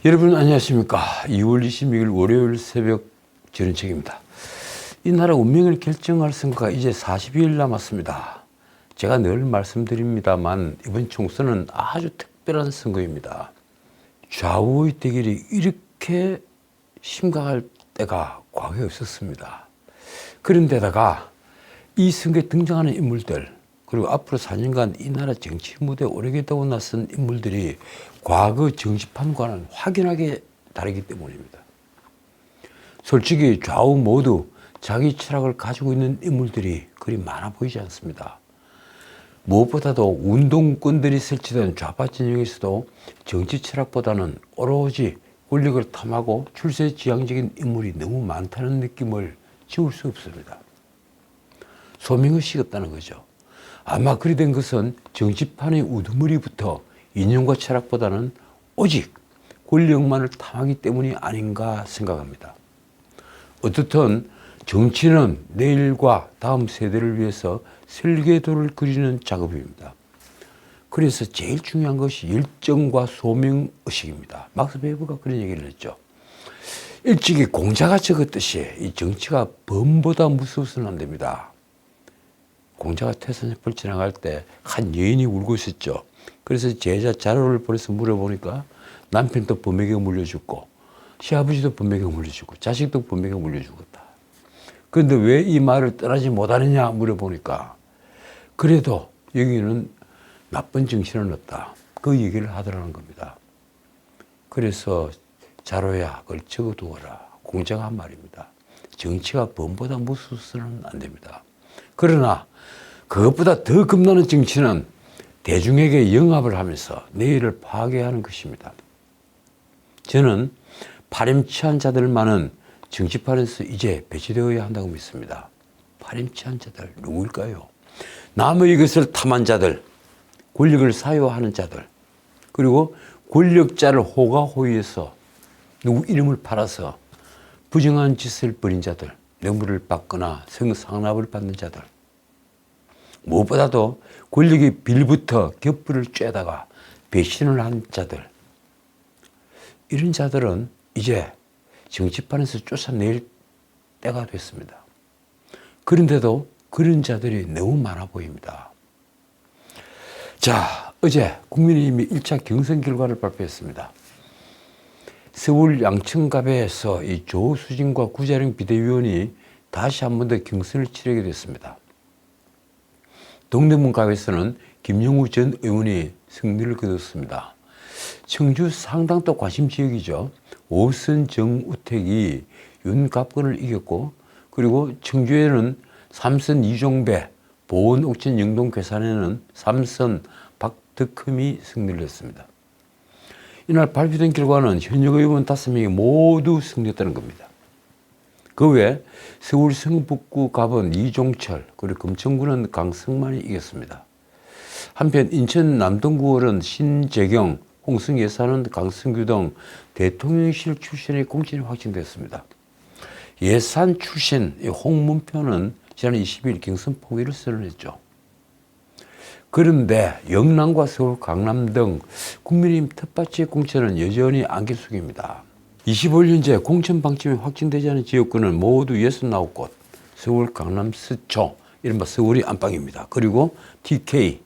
여러분 안녕하십니까. 2월 26일 월요일 새벽 전해책입니다. 이 나라 운명을 결정할 선거가 이제 40일 남았습니다. 제가 늘 말씀드립니다만 이번 총선은 아주 특별한 선거입니다. 좌우의 대결이 이렇게 심각할 때가 과거에 없었습니다. 그런데다가 이 선거에 등장하는 인물들, 그리고 앞으로 4년간 이 나라 정치 무대에 오래겠다고 나선 인물들이 과거 정치판과는 확연하게 다르기 때문입니다. 솔직히 좌우 모두 자기 철학을 가지고 있는 인물들이 그리 많아 보이지 않습니다. 무엇보다도 운동권들이 설치된 좌파 진영에서도 정치 철학보다는 오로지 권력을 탐하고 출세지향적인 인물이 너무 많다는 느낌을 지울 수 없습니다. 소명의식이 없다는 거죠. 아마 그리 된 것은 정치판의 우두머리부터 이념과 철학보다는 오직 권력만을 탐하기 때문이 아닌가 생각합니다. 어떻든 정치는 내일과 다음 세대를 위해서 설계도를 그리는 작업입니다. 그래서 제일 중요한 것이 열정과 소명의식입니다. 막스 베버가 그런 얘기를 했죠. 일찍이 공자가 적었듯이 이 정치가 범보다 무서워서는 안 됩니다. 공자가 태산협을 지나갈 때 한 여인이 울고 있었죠. 그래서 제자 자료를 보내서 물어보니까 남편도 범에게 물려 죽고 시아버지도 범에게 물려 죽고 자식도 범에게 물려 죽었다. 그런데 왜 이 말을 떠나지 못하느냐 물어보니까 그래도 여기는 나쁜 정신은 없다. 그 얘기를 하더라는 겁니다. 그래서 자료야 그걸 적어두어라. 공자가 한 말입니다. 정치가 범보다 무서워서는 안 됩니다. 그러나 그것보다 더 겁나는 정치는 대중에게 영합을 하면서 내일을 파괴하는 것입니다. 저는 파렴치한 자들만은 정치판에서 이제 배치되어야 한다고 믿습니다. 파렴치한 자들 누구일까요? 남의 것을 탐한 자들, 권력을 사유하는 자들, 그리고 권력자를 호가호위해서 누구 이름을 팔아서 부정한 짓을 벌인 자들, 뇌물을 받거나 성상납을 받는 자들, 무엇보다도 권력의 빌부터 곁불을 쬐다가 배신을 한 자들, 이런 자들은 이제 정치판에서 쫓아낼 때가 됐습니다. 그런데도 그런 자들이 너무 많아 보입니다. 자, 어제 국민의힘이 1차 경선 결과를 발표했습니다. 서울 양천갑에서 이 조수진과 구자룡 비대위원이 다시 한 번 더 경선을 치르게 됐습니다. 동대문갑에서는 김영우 전 의원이 승리를 거뒀습니다. 청주 상당도 관심 지역이죠. 오선 정우택이 윤갑근을 이겼고, 그리고 청주에는 3선 이종배, 보은 옥천 영동 괴산에는 3선 박덕흠이 승리를 했습니다. 이날 발표된 결과는 현역 의원 5명이 모두 승리했다는 겁니다. 그 외에 서울 성북구 갑은 이종철, 그리고 금천구는 강성만이 이겼습니다. 한편 인천 남동구는 신재경, 홍승예사는 강승규 등 대통령실 출신의 공천이 확정됐습니다. 예산 출신 홍문표는 지난 20일 경선 포기를 선언했죠. 그런데 영남과 서울, 강남 등 국민의힘 텃밭지의 공천은 여전히 안개 속입니다. 25년째 공천 방침이 확정되지 않은 지역구는 모두 69곳, 서울, 강남, 서초, 이른바 서울이 안방입니다. 그리고 TK,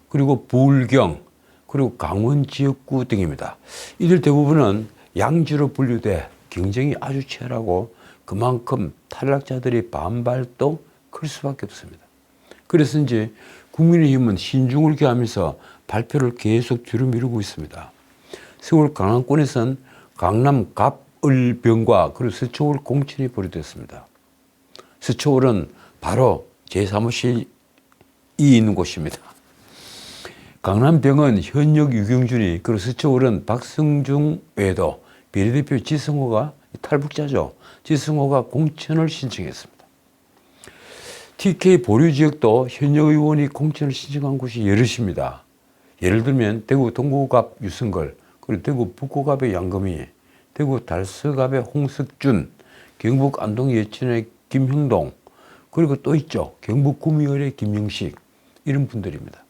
그리고 부울경, 그리고 강원 지역구 등입니다. 이들 대부분은 양지로 분류돼 경쟁이 아주 치열하고 그만큼 탈락자들의 반발도 클 수밖에 없습니다. 그래서인지 국민의힘은 신중을 기하면서 발표를 계속 뒤로 미루고 있습니다. 서울 강남권에서는 강남 갑을병과 그리고 서초울 공천이 벌어졌습니다. 서초울은 바로 제 사무실이 있는 곳입니다. 강남병은 현역 유경준이, 그리고 서초울은 박성중 외에도 비례대표 지성호가 탈북자죠. 지성호가 공천을 신청했습니다. TK 보류 지역도 현역 의원이 공천을 신청한 곳이 여럿입니다. 예를 들면 대구 동구갑 유승걸, 그리고 대구 북구갑의 양금희, 대구 달서갑의 홍석준, 경북 안동 예천의 김형동, 그리고 또 있죠. 경북 구미을의 김영식, 이런 분들입니다.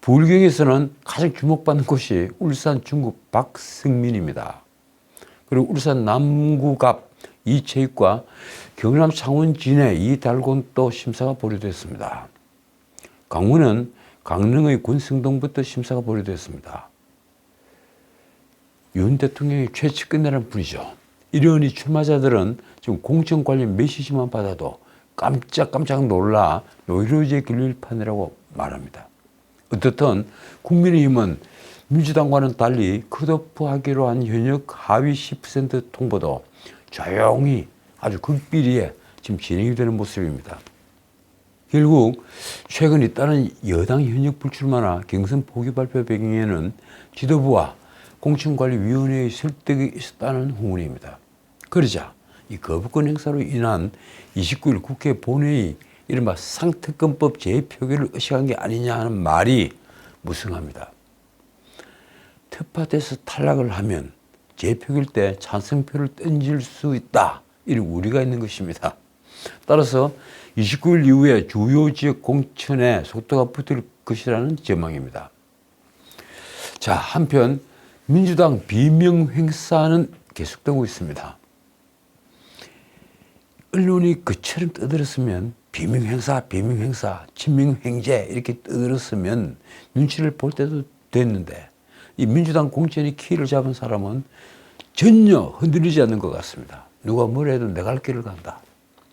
부울경에서는 가장 주목받는 곳이 울산 중구 박승민입니다. 그리고 울산 남구갑 이채익과 경남 창원 진해 이달곤도 심사가 보류됐습니다. 강원은 강릉의 권성동부터 심사가 보류됐습니다. 윤 대통령이 최측근이라는 분이죠. 이러니 출마자들은 지금 공천 관련 메시지만 받아도 깜짝깜짝 놀라 노이로제 길릴 판이라고 말합니다. 어떻든 국민의힘은 민주당과는 달리 컷오프하기로 한 현역 하위 10% 통보도 조용히 아주 극비리에 지금 진행이 되는 모습입니다. 결국 최근 잇따른 여당 현역 불출마나 경선 포기 발표 배경에는 지도부와 공천관리위원회의 설득이 있었다는 후문입니다. 그러자 이 거부권 행사로 인한 29일 국회 본회의 이른바 상특검법 재표결을 의식한 게 아니냐 하는 말이 무성합니다. 특파돼서 탈락을 하면 재표결 때 찬성표를 던질 수 있다, 이런 우려가 있는 것입니다. 따라서 29일 이후에 주요 지역 공천에 속도가 붙을 것이라는 전망입니다. 자, 한편 민주당 비명 행사는 계속되고 있습니다. 언론이 그처럼 떠들었으면 비명 행사, 친명 행제 이렇게 떠들었으면 눈치를 볼 때도 됐는데, 이 민주당 공천의 키를 잡은 사람은 전혀 흔들리지 않는 것 같습니다. 누가 뭐라 해도 내 갈 길을 간다.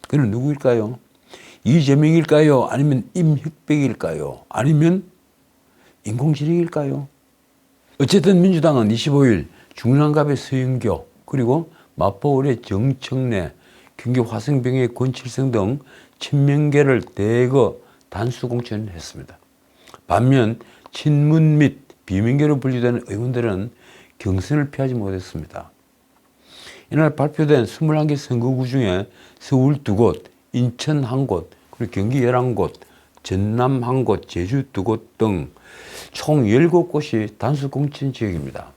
그는 누구일까요? 이재명일까요? 아니면 임혁백일까요? 아니면 인공지능일까요? 어쨌든 민주당은 25일 중랑갑의 서영교, 그리고 마포울의 정청래, 경기 화성병의 권칠성 등 친명계를 대거 단수 공천을 했습니다. 반면 친문 및 비명계로 분류되는 의원들은 경선을 피하지 못했습니다. 이날 발표된 21개 선거구 중에 서울 2곳, 인천 1곳, 그리고 경기 11곳, 전남 1곳, 제주 2곳 등 총 17곳이 단수 공천 지역입니다.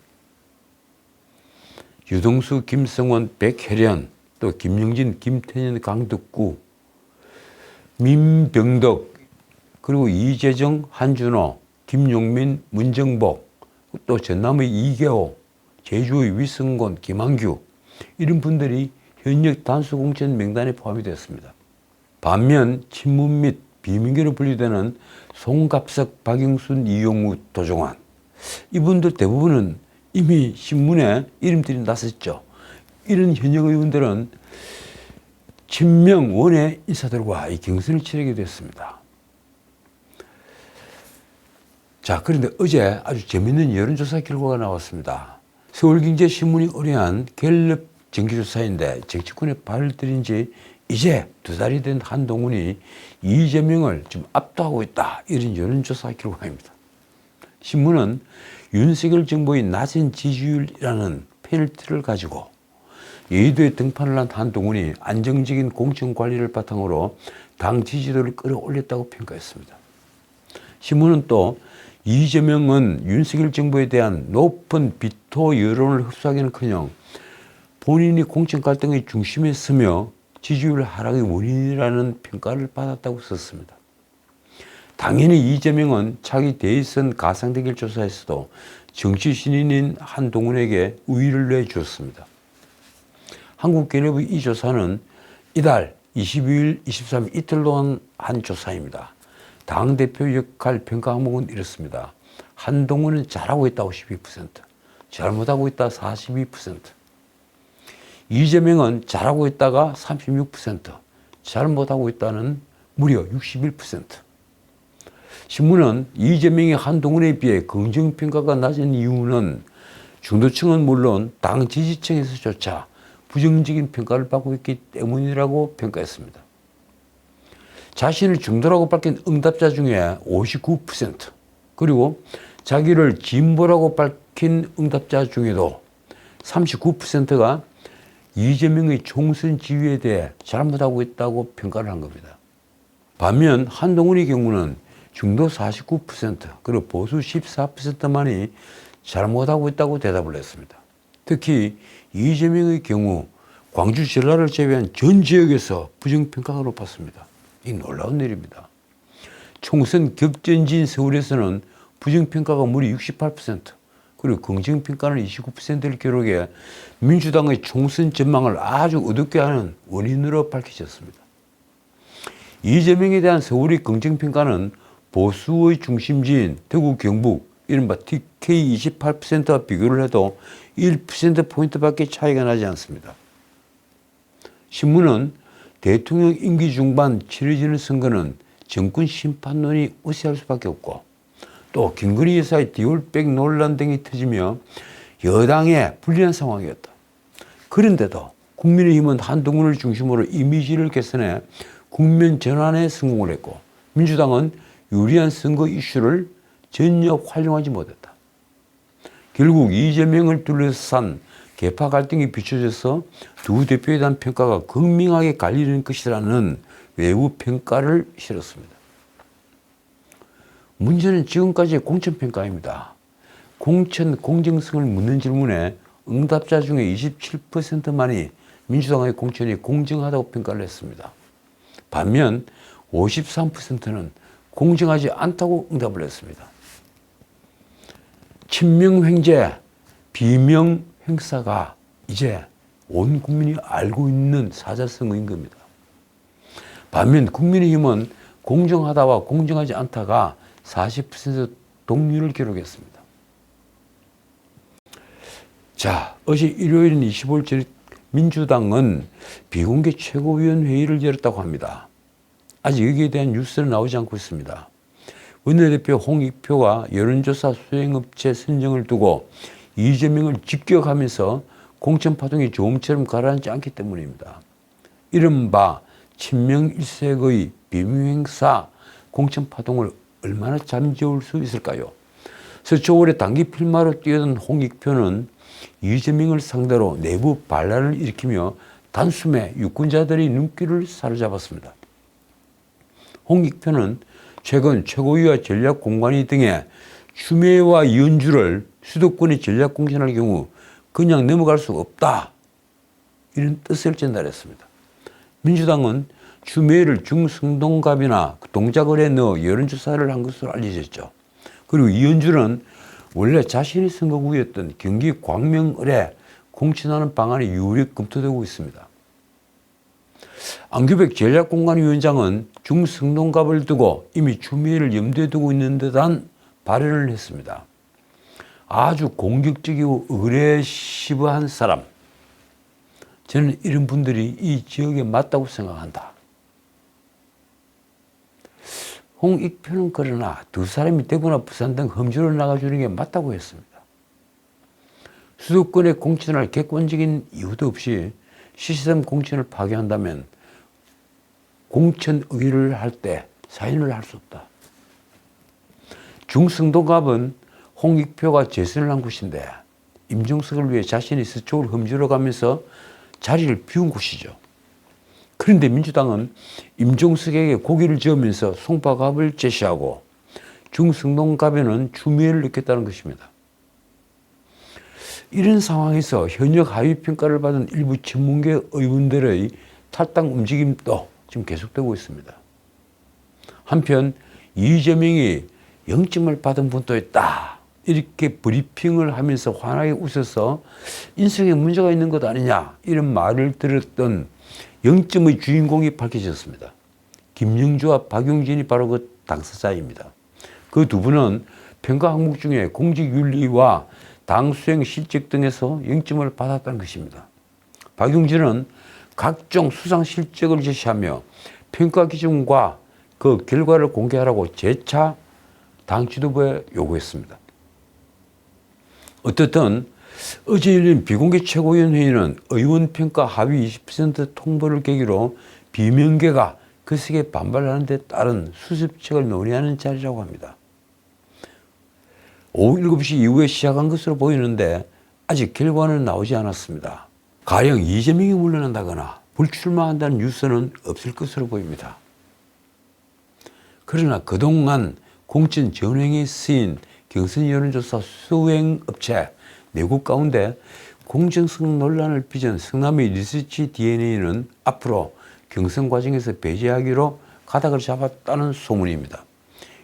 유동수, 김성원, 백혜련, 또 김영진, 김태년, 강덕구, 민병덕, 그리고 이재정, 한준호, 김용민, 문정복, 또 전남의 이계호, 제주의 위성곤, 김한규, 이런 분들이 현역 단수 공천 명단에 포함이 되었습니다. 반면 친문 및 비민계로 분류되는 송갑석, 박영순, 이용우, 도종환, 이분들 대부분은 이미 신문에 이름들이 났었죠. 이런 현역 의원들은 친명 원외 인사들과 이 경선을 치르게 됐습니다. 자, 그런데 어제 아주 재미있는 여론조사 결과가 나왔습니다. 서울경제신문이 의뢰한 갤럽 정기조사인데, 정치권에 발을 들인 지 이제 2달이 된 한동훈이 이재명을 좀 압도하고 있다, 이런 여론조사 결과입니다. 신문은 윤석열 정부의 낮은 지지율이라는 페널티를 가지고 여의도에 등판을 한 한동훈이 안정적인 공천 관리를 바탕으로 당 지지도를 끌어올렸다고 평가했습니다. 신문은 또 이재명은 윤석열 정부에 대한 높은 비토 여론을 흡수하기는커녕 본인이 공천 갈등의 중심에 서며 지지율 하락의 원인이라는 평가를 받았다고 썼습니다. 당연히 이재명은 차기 대선 가상대결 조사에서도 정치 신인인 한동훈에게 우위를 내주었습니다. 한국갤럽의 이 조사는 이달 22일, 23일 이틀 동안 한 조사입니다. 당대표 역할 평가 항목은 이렇습니다. 한동훈은 잘하고 있다 52%, 잘못하고 있다 42%, 이재명은 잘하고 있다가 36%, 잘못하고 있다는 무려 61%. 신문은 이재명이 한동훈에 비해 긍정평가가 낮은 이유는 중도층은 물론 당 지지층에서조차 부정적인 평가를 받고 있기 때문이라고 평가했습니다. 자신을 중도라고 밝힌 응답자 중에 59%, 그리고 자기를 진보라고 밝힌 응답자 중에도 39%가 이재명의 총선 지위에 대해 잘못하고 있다고 평가를 한 겁니다. 반면 한동훈의 경우는 중도 49%, 그리고 보수 14%만이 잘못하고 있다고 대답을 했습니다. 특히 이재명의 경우 광주 전라를 제외한 전 지역에서 부정평가가 높았습니다. 이 놀라운 일입니다. 총선 격전지인 서울에서는 부정평가가 무려 68%, 그리고 긍정평가는 29%를 기록해 민주당의 총선 전망을 아주 어둡게 하는 원인으로 밝혀졌습니다. 이재명에 대한 서울의 긍정평가는 보수의 중심지인 대구, 경북, 이른바 TK 28%와 비교를 해도 1%포인트밖에 차이가 나지 않습니다. 신문은 대통령 임기 중반 치러지는 선거는 정권 심판론이 우세할 수밖에 없고, 또 김건희 여사의 디올백 논란 등이 터지며 여당에 불리한 상황이었다. 그런데도 국민의힘은 한동훈을 중심으로 이미지를 개선해 국면 전환에 성공을 했고, 민주당은 유리한 선거 이슈를 전혀 활용하지 못했다. 결국 이재명을 둘러싼 계파 갈등이 비춰져서 두 대표에 대한 평가가 극명하게 갈리는 것이라는 외부 평가를 실었습니다. 문제는 지금까지의 공천평가입니다. 공천 공정성을 묻는 질문에 응답자 중에 27%만이 민주당의 공천이 공정하다고 평가를 했습니다. 반면 53%는 공정하지 않다고 응답을 했습니다. 친명횡재, 비명행사가 이제 온 국민이 알고 있는 사자성어인 겁니다. 반면 국민의힘은 공정하다와 공정하지 않다가 40% 동률을 기록했습니다. 자, 어제 일요일인 25일 민주당은 비공개 최고위원회의를 열었다고 합니다. 아직 여기에 대한 뉴스는 나오지 않고 있습니다. 원내대표 홍익표가 여론조사 수행업체 선정을 두고 이재명을 직격하면서 공천파동이 조음처럼 가라앉지 않기 때문입니다. 이른바 친명 일색의 비명행사 공천파동을 얼마나 잠재울 수 있을까요? 서초월에 단기 필마로 뛰어든 홍익표는 이재명을 상대로 내부 반란을 일으키며 단숨에 유권자들의 눈길을 사로잡았습니다. 홍익표는 최근 최고위와 전략공관위 등의 추미애와 이현주를 수도권에 전략 공천할 경우 그냥 넘어갈 수 없다, 이런 뜻을 전달했습니다. 민주당은 추미애를 중승동갑이나 동작을에 넣어 여론조사를 한 것으로 알려졌죠. 그리고 이현주는 원래 자신이 선거구였던 경기 광명을에 공천하는 방안이 유력 검토되고 있습니다. 안규백 전략공관위원장은 중승동갑을 두고 이미 추미애를 염두에 두고 있는 듯한 발언을 했습니다. 아주 공격적이고 어그레시브한 사람, 저는 이런 분들이 이 지역에 맞다고 생각한다. 홍익표는 그러나 두 사람이 대구나 부산 등 험지로 나가주는 게 맞다고 했습니다. 수도권에 공천할 객관적인 이유도 없이 시스템 공천을 파괴한다면 공천 의뢰를 할 때 사인을 할 수 없다. 중승동갑은 홍익표가 재선을 한 곳인데 임종석을 위해 자신이 서쪽으로 험지로 가면서 자리를 비운 곳이죠. 그런데 민주당은 임종석에게 고기를 저으면서 송파갑을 제시하고 중승동갑에는 추미애를 넣겠다는 것입니다. 이런 상황에서 현역 하위 평가를 받은 일부 전문계 의원들의 탈당 움직임도 지금 계속되고 있습니다. 한편 이재명이 0점을 받은 분도 있다, 이렇게 브리핑을 하면서 환하게 웃어서 인성에 문제가 있는 것 아니냐, 이런 말을 들었던 0점의 주인공이 밝혀졌습니다. 김영주와 박용진이 바로 그 당사자입니다. 그 두 분은 평가 항목 중에 공직윤리와 당수행 실적 등에서 0점을 받았다는 것입니다. 박용진은 각종 수상 실적을 제시하며 평가 기준과 그 결과를 공개하라고 재차 당 지도부에 요구했습니다. 어떻든 어제 열린 비공개 최고위원회의는 의원평가 하위 20% 통보를 계기로 비명계가 거세게 반발하는 데 따른 수습책을 논의하는 자리라고 합니다. 오후 7시 이후에 시작한 것으로 보이는데 아직 결과는 나오지 않았습니다. 가령 이재명이 물러난다거나 불출마한다는 뉴스는 없을 것으로 보입니다. 그러나 그동안 공천 전횡에 쓰인 경선 여론조사 수행업체 4곳 가운데 공정성 논란을 빚은 성남의 리서치 DNA는 앞으로 경선 과정에서 배제하기로 가닥을 잡았다는 소문입니다.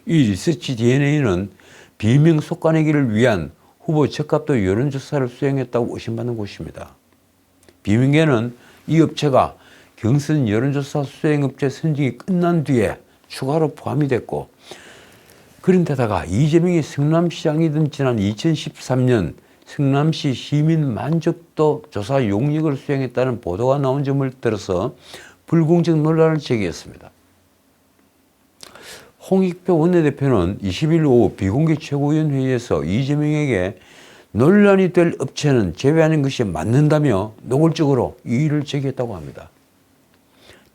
이 리서치 DNA는 비명 솎아내기를 위한 후보 적합도 여론조사를 수행했다고 의심받는 곳입니다. 비명계는 이 업체가 경선 여론조사 수행업체 선정이 끝난 뒤에 추가로 포함이 됐고, 그런데다가 이재명이 성남시장이던 지난 2013년 성남시 시민 만족도 조사 용역을 수행했다는 보도가 나온 점을 들어서 불공정 논란을 제기했습니다. 홍익표 원내대표는 20일 오후 비공개 최고위원회의에서 이재명에게 논란이 될 업체는 제외하는 것이 맞는다며 노골적으로 이의를 제기했다고 합니다.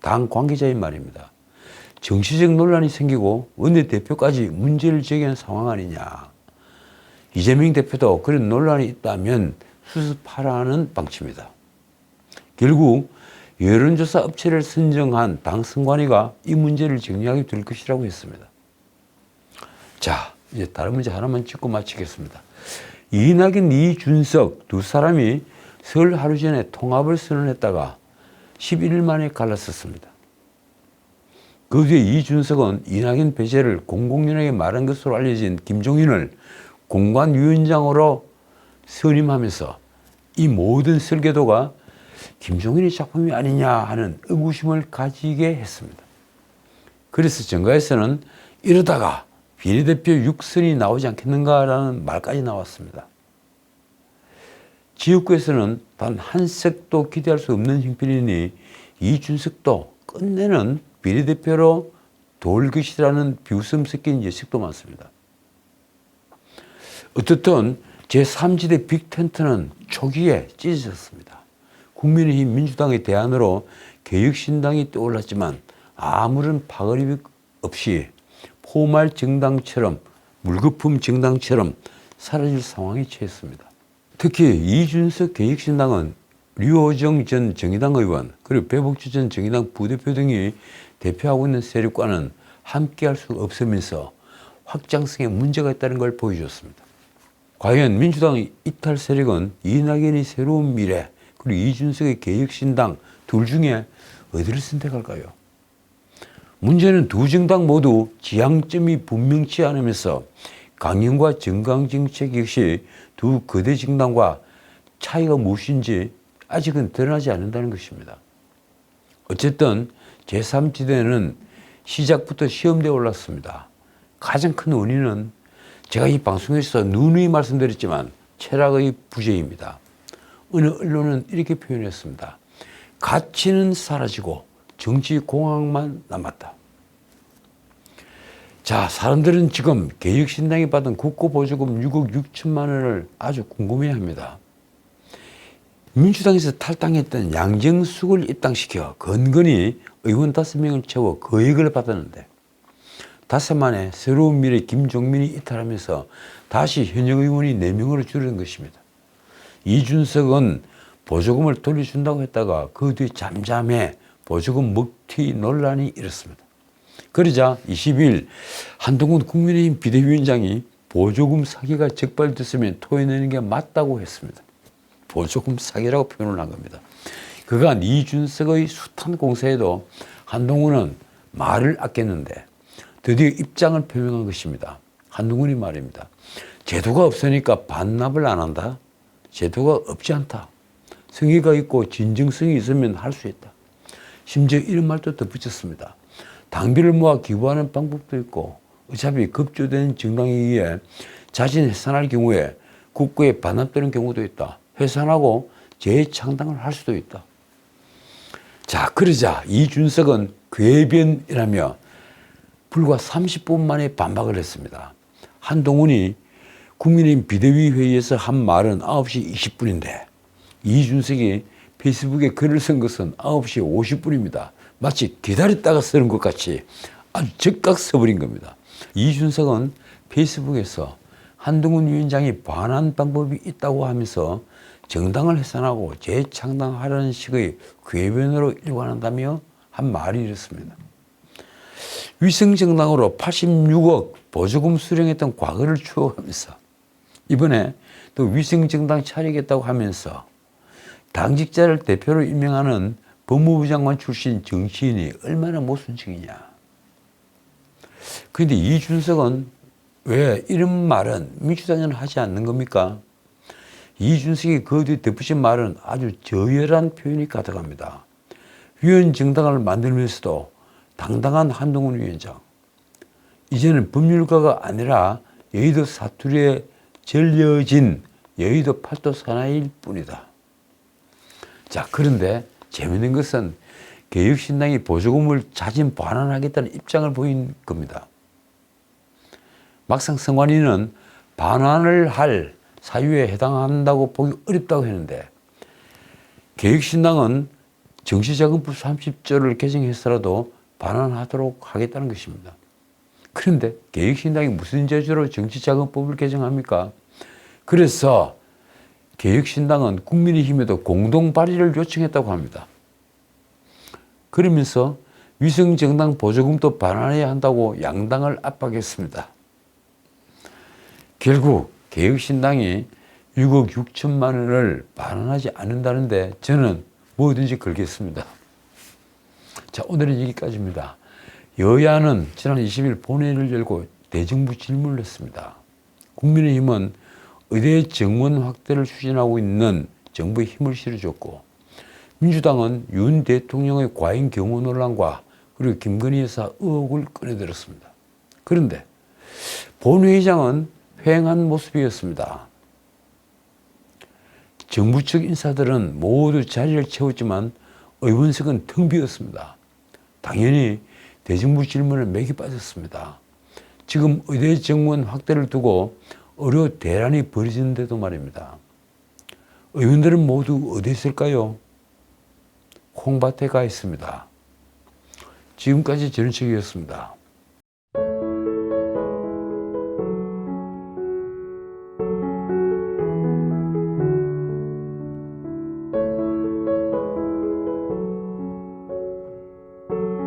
당 관계자인 말입니다. 정치적 논란이 생기고 원내대표까지 문제를 제기한 상황 아니냐. 이재명 대표도 그런 논란이 있다면 수습하라는 방침이다. 결국 여론조사 업체를 선정한 당 선관위가 이 문제를 정리하게 될 것이라고 했습니다. 자, 이제 다른 문제 하나만 짚고 마치겠습니다. 이낙연, 이준석 두 사람이 설 하루 전에 통합을 선언했다가 11일 만에 갈랐었습니다. 그 뒤에 이준석은 이낙연 배제를 공공연하게 말한 것으로 알려진 김종인을 공관위원장으로 선임하면서 이 모든 설계도가 김종인의 작품이 아니냐 하는 의구심을 가지게 했습니다. 그래서 정가에서는 이러다가 비례대표 6선이 나오지 않겠는가라는 말까지 나왔습니다. 지역구에서는 단 한 석도 기대할 수 없는 형편이니 이준석도 끝내는 비례대표로 돌 것이라는 비웃음 섞인 예측도 많습니다. 어떻든 제3지대 빅텐트는 초기에 찢어졌습니다. 국민의힘 민주당의 대안으로 개혁신당이 떠올랐지만 아무런 파급이 없이 포말 정당처럼 물거품 정당처럼 사라질 상황에 처했습니다. 특히 이준석 개혁신당은 류호정 전 정의당 의원 그리고 배복주 전 정의당 부대표 등이 대표하고 있는 세력과는 함께할 수가 없으면서 확장성에 문제가 있다는 걸 보여줬습니다. 과연 민주당 이탈 세력은 이낙연의 새로운 미래 그리고 이준석의 개혁신당 둘 중에 어디를 선택할까요? 문제는 두 정당 모두 지향점이 분명치 않으면서 강령과 정강정책 역시 두 거대 정당과 차이가 무엇인지 아직은 드러나지 않는다는 것입니다. 어쨌든 제3지대는 시작부터 시험대에 올랐습니다. 가장 큰 원인은 제가 이 방송에서 누누이 말씀드렸지만 철학의 부재입니다. 어느 언론은 이렇게 표현했습니다. 가치는 사라지고 정치 공학만 남았다. 자, 사람들은 지금 개혁신당이 받은 국고보조금 6억 6천만 원을 아주 궁금해합니다. 민주당에서 탈당했던 양정숙을 입당시켜 건건히 의원 5명을 채워 거액을 받았는데 닷새 만에 새로운 미래 김종민이 이탈하면서 다시 현역 의원이 4명으로 줄은 것입니다. 이준석은 보조금을 돌려준다고 했다가 그 뒤 잠잠해 보조금 먹튀 논란이 일었습니다. 그러자 20일 한동훈 국민의힘 비대위원장이 보조금 사기가 적발됐으면 토해내는 게 맞다고 했습니다. 보조금 사기라고 표현을 한 겁니다. 그간 이준석의 숱한 공세에도 한동훈은 말을 아꼈는데 드디어 입장을 표명한 것입니다. 한동훈이 말입니다. 제도가 없으니까 반납을 안 한다. 제도가 없지 않다. 성의가 있고 진정성이 있으면 할 수 있다. 심지어 이런 말도 덧붙였습니다. 당비를 모아 기부하는 방법도 있고 어차피 급조되는 정당이기에 자진 해산할 경우에 국고에 반납되는 경우도 있다. 해산하고 재창당을 할 수도 있다. 자, 그러자 이준석은 궤변이라며 불과 30분 만에 반박을 했습니다. 한동훈이 국민의힘 비대위 회의에서 한 말은 9시 20분인데 이준석이 페이스북에 글을 쓴 것은 9시 50분입니다. 마치 기다렸다가 쓰는 것 같이 아주 즉각 써버린 겁니다. 이준석은 페이스북에서 한동훈 위원장이 반한 방법이 있다고 하면서 정당을 해산하고 재창당하라는 식의 궤변으로 일관한다며 한 말이 이렇습니다. 위성정당으로 86억 보조금 수령했던 과거를 추억하면서 이번에 또 위성정당 차리겠다고 하면서 당직자를 대표로 임명하는 법무부 장관 출신 정치인이 얼마나 모순적이냐. 그런데 이준석은 왜 이런 말은 민주당은 하지 않는 겁니까? 이준석이 그 뒤에 덧붙인 말은 아주 저열한 표현이 가득합니다. 위원 정당을 만들면서도 당당한 한동훈 위원장. 이제는 법률가가 아니라 여의도 사투리에 절려진 여의도 팔도 사나이일 뿐이다. 자, 그런데 재밌는 것은 개혁신당이 보조금을 자진 반환하겠다는 입장을 보인 겁니다. 막상 선관위는 반환을 할 사유에 해당한다고 보기 어렵다고 했는데 개혁신당은 정치자금법 30조를 개정해서라도 반환하도록 하겠다는 것입니다. 그런데 개혁신당이 무슨 재주로 정치자금법을 개정합니까? 그래서 개혁신당은 국민의힘에도 공동 발의를 요청했다고 합니다. 그러면서 위성정당 보조금도 반환해야 한다고 양당을 압박했습니다. 결국 개혁신당이 6억 6천만 원을 반환하지 않는다는데 저는 뭐든지 걸겠습니다. 자, 오늘은 여기까지입니다. 여야는 지난 20일 본회의를 열고 대정부 질문을 했습니다. 국민의힘은 의대 정원 확대를 추진하고 있는 정부에 힘을 실어줬고 민주당은 윤 대통령의 과잉 경호 논란과 그리고 김건희 여사 의혹을 꺼내들었습니다. 그런데 본회의장은 휑한 모습이었습니다. 정부 측 인사들은 모두 자리를 채웠지만 의원석은 텅 비었습니다. 당연히 대정부 질문에 맥이 빠졌습니다. 지금 의대 정원 확대를 두고 의료 대란이 벌어지는데도 말입니다. 의원들은 모두 어디 있을까요? 콩밭에 가 있습니다. 지금까지 전원책이었습니다.